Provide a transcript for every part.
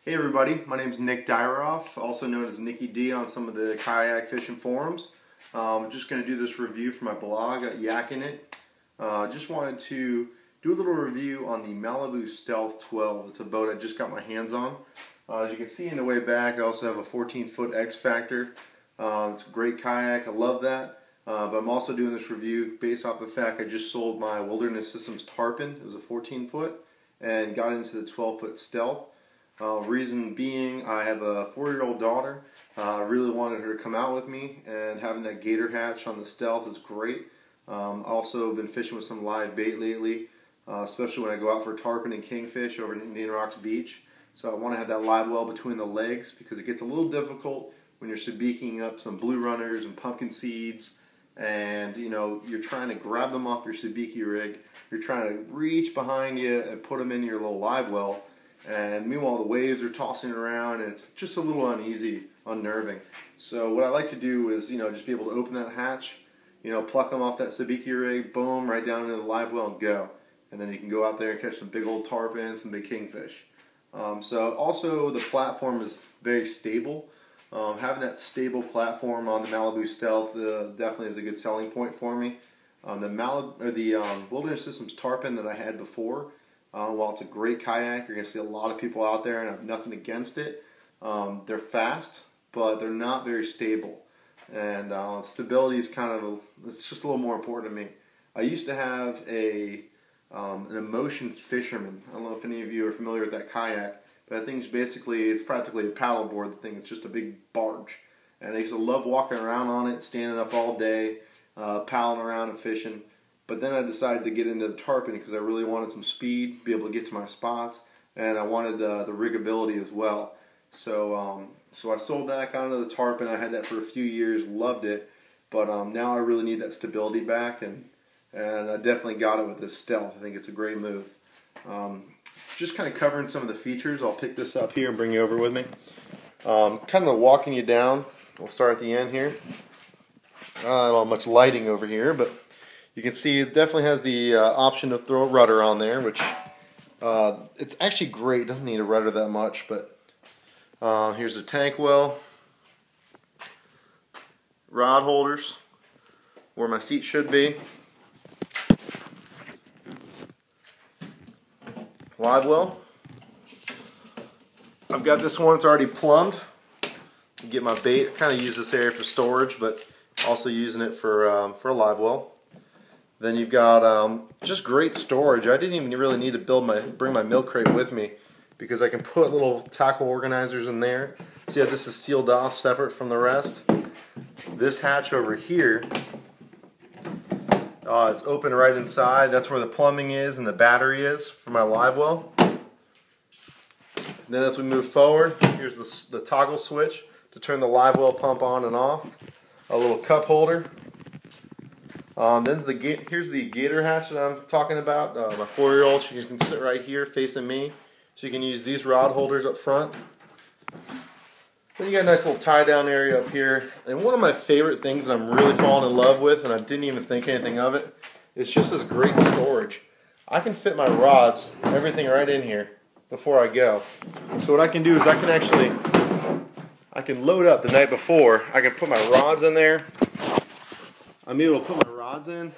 Hey everybody, my name is Nick Dyroff, also known as NickyD on some of the kayak fishing forums. I'm just going to do this review for my blog at Yakking It. Just wanted to do a little review on the Malibu Stealth 12. It's a boat I just got my hands on. As you can see in the way back, I also have a 14-foot X Factor. It's a great kayak, I love that. But I'm also doing this review based off the fact I just sold my Wilderness Systems Tarpon. It was a 14-foot and got into the 12-foot Stealth. Reason being, I have a 4-year-old daughter. I really wanted her to come out with me, and having that gator hatch on the Stealth is great. Also been fishing with some live bait lately, especially when I go out for tarpon and kingfish over at Indian Rocks Beach. So I want to have that live well between the legs because it gets a little difficult when you're sabiking up some blue runners and pumpkin seeds, and you're trying to grab them off your sabiki rig. You're trying to reach behind you and put them in your little live well. And meanwhile the waves are tossing around and it's just a little uneasy, unnerving. So what I like to do is just be able to open that hatch, pluck them off that sabiki rig, boom, right down into the live well and go. And then you can go out there and catch some big old tarpon, some big kingfish. So also the platform is very stable. Having that stable platform on the Malibu Stealth definitely is a good selling point for me. The Wilderness Systems Tarpon that I had before, while it's a great kayak, you're going to see a lot of people out there, and I have nothing against it. They're fast, but they're not very stable. And stability is it's just a little more important to me. I used to have an Emotion Fisherman. I don't know if any of you are familiar with that kayak, but that thing's it's practically a paddleboard. The thing, it's just a big barge. And I used to love walking around on it, standing up all day, paddling around and fishing. But then I decided to get into the tarpon because I really wanted some speed, be able to get to my spots, and I wanted the riggability as well. So I sold that, got into the tarpon. I had that for a few years, loved it, but now I really need that stability back, and I definitely got it with this Stealth. I think it's a great move. Just kind of covering some of the features. I'll pick this up here and bring you over with me. Kind of walking you down. We'll start at the end here. I don't have much lighting over here, but you can see it definitely has the option to throw a rudder on there, which it's actually great. It doesn't need a rudder that much, but here's a tank well, rod holders, where my seat should be, live well. I've got this one, it's already plumbed. Get my bait. I kind of use this area for storage, but also using it for a live well. Then you've got just great storage. I didn't even really need to bring my milk crate with me because I can put little tackle organizers in there. See how this is sealed off separate from the rest? This hatch over here, it's open right inside. That's where the plumbing is and the battery is for my live well. Then as we move forward, here's the toggle switch to turn the live well pump on and off. A little cup holder. Here's the gator hatch that I'm talking about. My 4-year-old, she can sit right here facing me. So you can use these rod holders up front. Then you got a nice little tie down area up here. And one of my favorite things that I'm really falling in love with, and I didn't even think anything of it, is just this great storage. I can fit my rods, everything right in here before I go. So what I can do is I can load up the night before. I can put my rods in there. I'm able to put my rods in.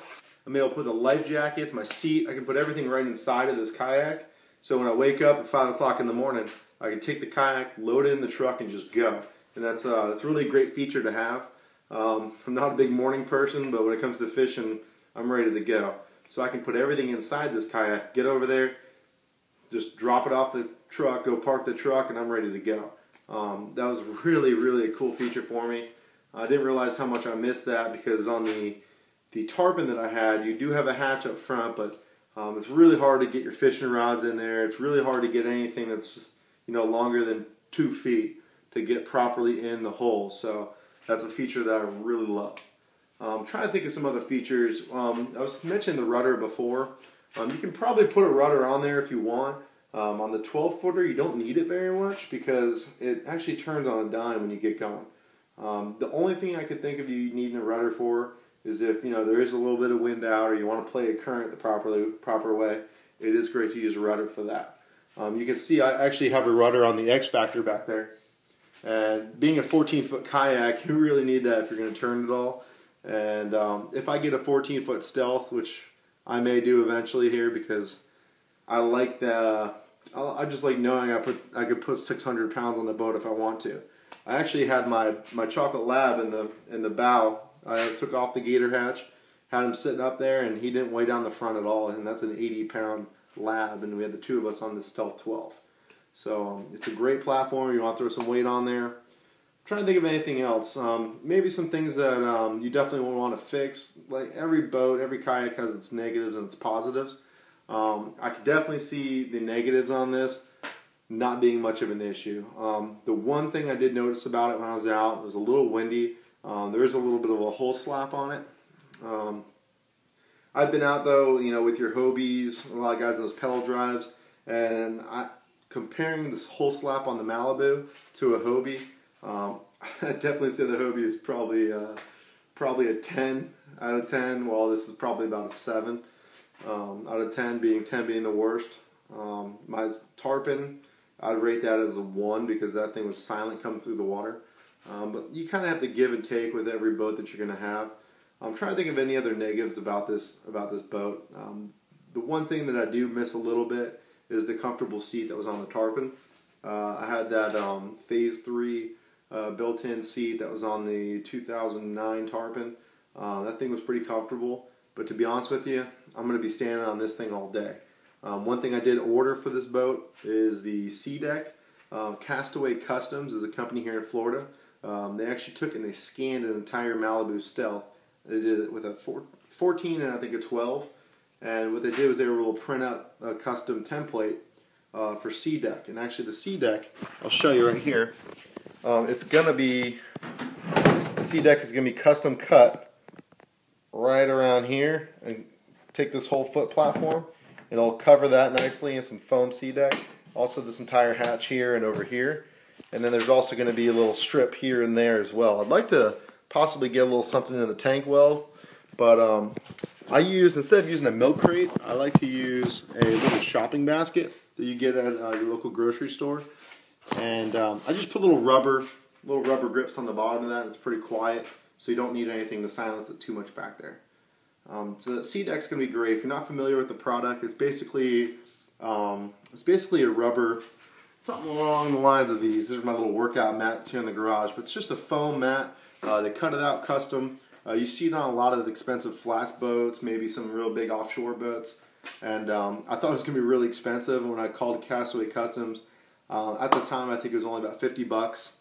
I'm able to put the life jackets, my seat. I can put everything right inside of this kayak. So when I wake up at 5 o'clock in the morning, I can take the kayak, load it in the truck, and just go. And that's really a great feature to have. I'm not a big morning person, but when it comes to fishing, I'm ready to go. So I can put everything inside this kayak, get over there, just drop it off the truck, go park the truck, and I'm ready to go. That was really, really a cool feature for me. I didn't realize how much I missed that because on the tarpon that I had, you do have a hatch up front, but it's really hard to get your fishing rods in there. It's really hard to get anything that's longer than 2 feet to get properly in the hole. So that's a feature that I really love. I'm trying to think of some other features. I was mentioning the rudder before. You can probably put a rudder on there if you want. On the 12-footer, you don't need it very much because it actually turns on a dime when you get going. The only thing I could think of you needing a rudder for is if there is a little bit of wind out or you want to play a current the proper way. It is great to use a rudder for that. You can see I actually have a rudder on the X Factor back there. And being a 14-foot kayak, you really need that if you're going to turn it all. And if I get a 14-foot Stealth, which I may do eventually here, because I like I just like knowing I could put 600 pounds on the boat if I want to. I actually had my chocolate lab in the bow. I took off the gator hatch, had him sitting up there, and he didn't weigh down the front at all. And that's an 80-pound lab, and we had the two of us on the Stealth 12. So it's a great platform. You want to throw some weight on there. I'm trying to think of anything else. Maybe some things that you definitely will want to fix. Like every boat, every kayak has its negatives and its positives. I could definitely see the negatives on this not being much of an issue. The one thing I did notice about it when I was out, it was a little windy. There is a little bit of a hull slap on it. I've been out though, with your Hobies, a lot of guys in those pedal drives, and comparing this hull slap on the Malibu to a Hobie, I'd definitely say the Hobie is probably a 10 out of 10, while this is probably about a 7 out of 10, being 10 being the worst. My tarpon, I'd rate that as a 1 because that thing was silent coming through the water. But you kind of have to give and take with every boat that you're going to have. I'm trying to think of any other negatives about this boat. The one thing that I do miss a little bit is the comfortable seat that was on the tarpon. I had that Phase 3 built-in seat that was on the 2009 tarpon. That thing was pretty comfortable, but to be honest with you, I'm going to be standing on this thing all day. One thing I did order for this boat is the sea deck. Castaway Customs is a company here in Florida. They actually took and they scanned an entire Malibu Stealth. They did it with a 14 and I think a 12. And what they did was they were able to print out a custom template for sea deck. And actually the sea deck, I'll show you right here. It's going to be, the sea deck is going to be custom cut right around here. And take this whole foot platform. It'll cover that nicely in some foam sea deck. Also this entire hatch here and over here. And then there's also going to be a little strip here and there as well. I'd like to possibly get a little something in the tank weld, but instead of using a milk crate, I like to use a little shopping basket that you get at your local grocery store. And I just put little rubber grips on the bottom of that. It's pretty quiet, so you don't need anything to silence it too much back there. So the sea deck's going to be great. If you're not familiar with the product, it's basically a rubber, something along the lines of these. These are my little workout mats here in the garage, but it's just a foam mat. They cut it out custom. You see it on a lot of expensive flats boats, maybe some real big offshore boats. And I thought it was going to be really expensive. When I called Castaway Customs, at the time I think it was only about $50,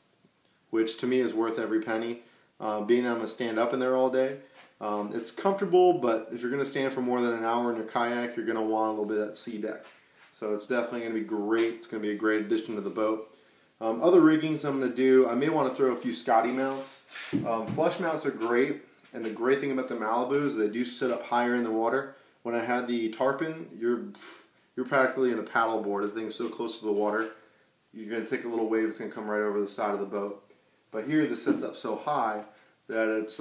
which to me is worth every penny. Being that I'm going to stand up in there all day. It's comfortable, but if you're going to stand for more than an hour in your kayak, you're going to want a little bit of that sea deck. So it's definitely going to be great. It's going to be a great addition to the boat. Other riggings I'm going to do, I may want to throw a few Scotty mounts. Flush mounts are great, and the great thing about the Malibu is they do sit up higher in the water. When I had the tarpon, you're practically in a paddle board. The thing's so close to the water, you're going to take a little wave, it's going to come right over the side of the boat. But here this sits up so high that it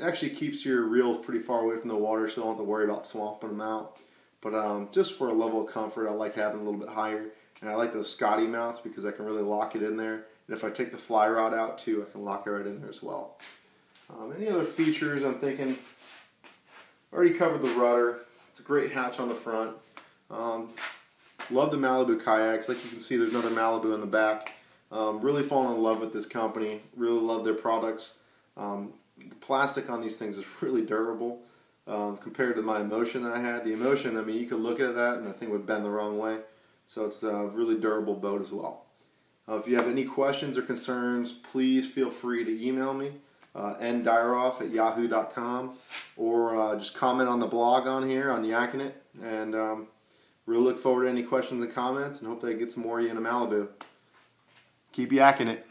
actually keeps your reels pretty far away from the water, so you don't have to worry about swamping them out. But just for a level of comfort, I like having a little bit higher. And I like those Scotty mounts because I can really lock it in there. And if I take the fly rod out too, I can lock it right in there as well. Any other features I'm thinking? Already covered the rudder. It's a great hatch on the front. Love the Malibu kayaks. Like you can see, there's another Malibu in the back. Really fallen in love with this company. Really love their products. The plastic on these things is really durable compared to my Emotion that I had. The Emotion, I mean, you could look at that and the thing would bend the wrong way. So it's a really durable boat as well. If you have any questions or concerns, please feel free to email me, ndyroff@yahoo.com, or just comment on the blog on here on Yakking It. And really look forward to any questions and comments, and hope that I get some more of you in a Malibu. Keep yakking it.